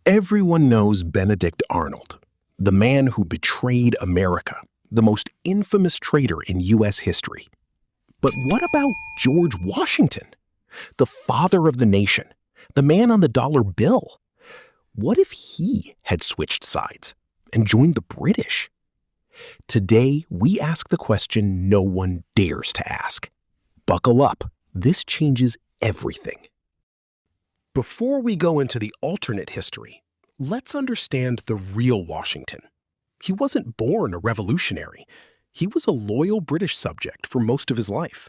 Everyone knows Benedict Arnold, the man who betrayed America, the most infamous traitor in U.S. history. But what about George Washington, the father of the nation, the man on the dollar bill? What if he had switched sides and joined the British? Today, we ask the question no one dares to ask. Buckle up. This changes everything. Before we go into the alternate history, let's understand the real Washington. He wasn't born a revolutionary. He was a loyal British subject for most of his life.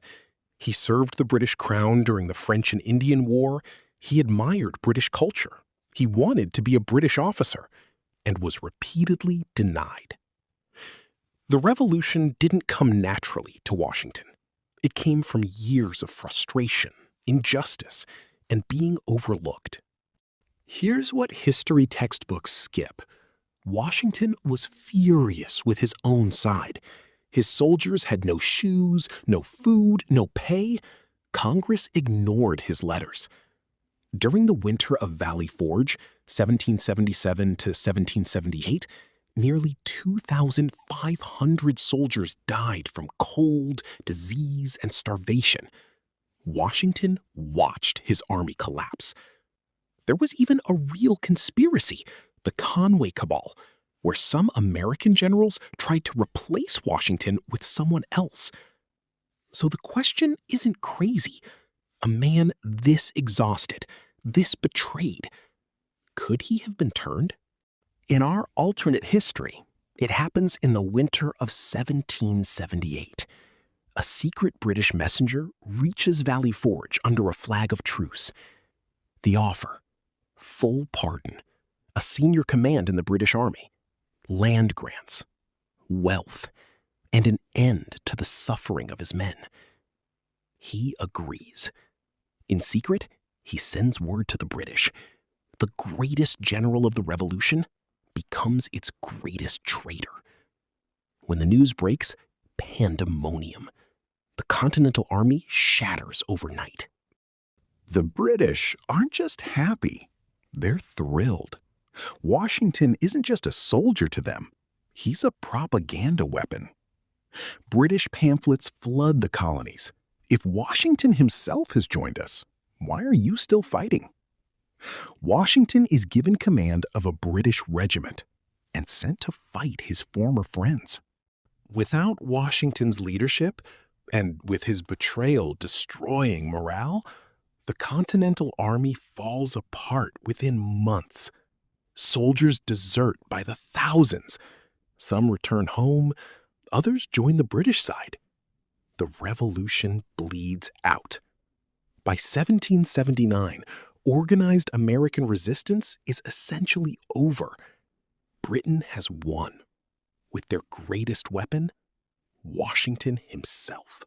He served the British crown during the French and Indian War. He admired British culture. He wanted to be a British officer and was repeatedly denied. The revolution didn't come naturally to Washington. It came from years of frustration, injustice, and being overlooked. Here's what history textbooks skip. Washington was furious with his own side. His soldiers had no shoes, no food, no pay. Congress ignored his letters. During the Winter of Valley Forge, 1777 to 1778, nearly 2,500 soldiers died from cold, disease, and starvation. Washington watched his army collapse. There was even a real conspiracy, the Conway Cabal, where some American generals tried to replace Washington with someone else. So the question isn't crazy. A man this exhausted, this betrayed, could he have been turned? In our alternate history, it happens in the winter of 1778. A secret British messenger reaches Valley Forge under a flag of truce. The offer: full pardon, a senior command in the British Army, land grants, wealth, and an end to the suffering of his men. He agrees. In secret, he sends word to the British. The greatest general of the revolution becomes its greatest traitor. When the news breaks, pandemonium. The Continental Army shatters overnight. The British aren't just happy, they're thrilled. Washington isn't just a soldier to them, he's a propaganda weapon. British pamphlets flood the colonies. If Washington himself has joined us, why are you still fighting? Washington is given command of a British regiment and sent to fight his former friends. Without Washington's leadership, and with his betrayal destroying morale, the Continental Army falls apart within months. Soldiers desert by the thousands. Some return home, others join the British side. The revolution bleeds out. By 1779, organized American resistance is essentially over. Britain has won. With their greatest weapon, Washington himself.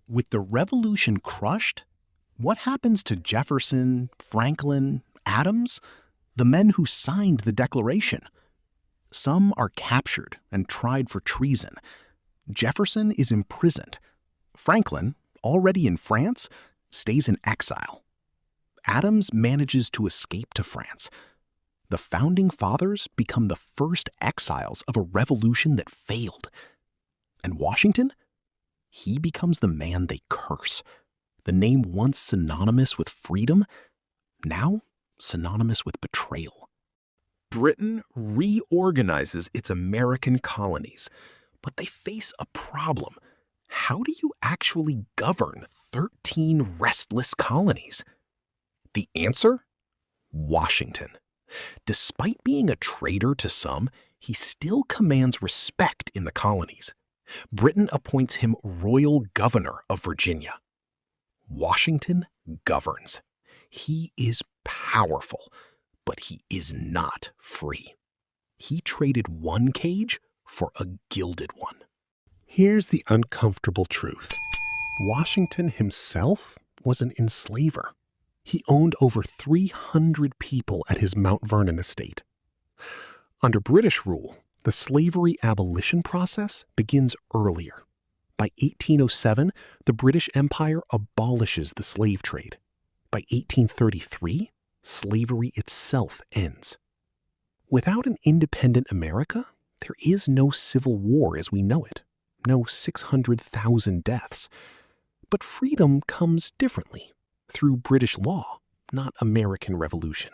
With the revolution crushed, what happens to Jefferson, Franklin, Adams, the men who signed the Declaration? Some are captured and tried for treason. Jefferson is imprisoned. Franklin, already in France, stays in exile. Adams manages to escape to France. The Founding Fathers become the first exiles of a revolution that failed. And Washington? He becomes the man they curse. The name once synonymous with freedom, now synonymous with betrayal. Britain reorganizes its American colonies, but they face a problem. How do you actually govern 13 restless colonies? The answer? Washington. Despite being a traitor to some, he still commands respect in the colonies. Britain appoints him Royal Governor of Virginia. Washington governs. He is powerful, but he is not free. He traded one cage for a gilded one. Here's the uncomfortable truth. Washington himself was an enslaver. He owned over 300 people at his Mount Vernon estate. Under British rule, the slavery abolition process begins earlier. By 1807, the British Empire abolishes the slave trade. By 1833, slavery itself ends. Without an independent America, there is no Civil War as we know it, no 600,000 deaths. But freedom comes differently, through British law, not American Revolution.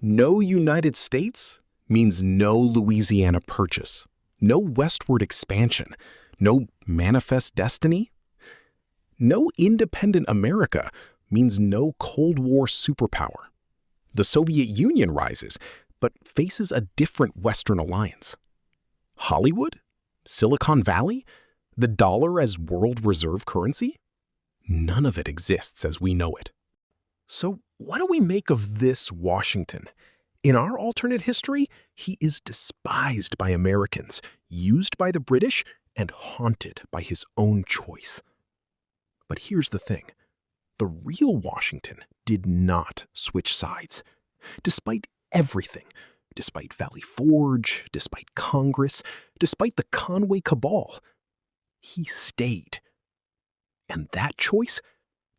No United States means no Louisiana Purchase, no westward expansion, no manifest destiny. No independent America means no Cold War superpower. The Soviet Union rises, but faces a different Western alliance. Hollywood? Silicon Valley? The dollar as world reserve currency? None of it exists as we know it. So what do we make of this Washington? In our alternate history, he is despised by Americans, used by the British, and haunted by his own choice. But here's the thing. The real Washington did not switch sides. Despite everything, despite Valley Forge, despite Congress, despite the Conway cabal, he stayed. And that choice,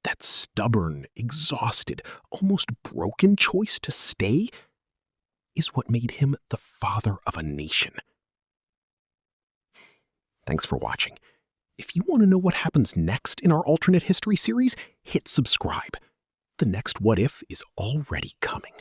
that stubborn, exhausted, almost broken choice to stay, is what made him the father of a nation. Thanks for watching. If you want to know what happens next in our alternate history series, hit subscribe. The next What If is already coming.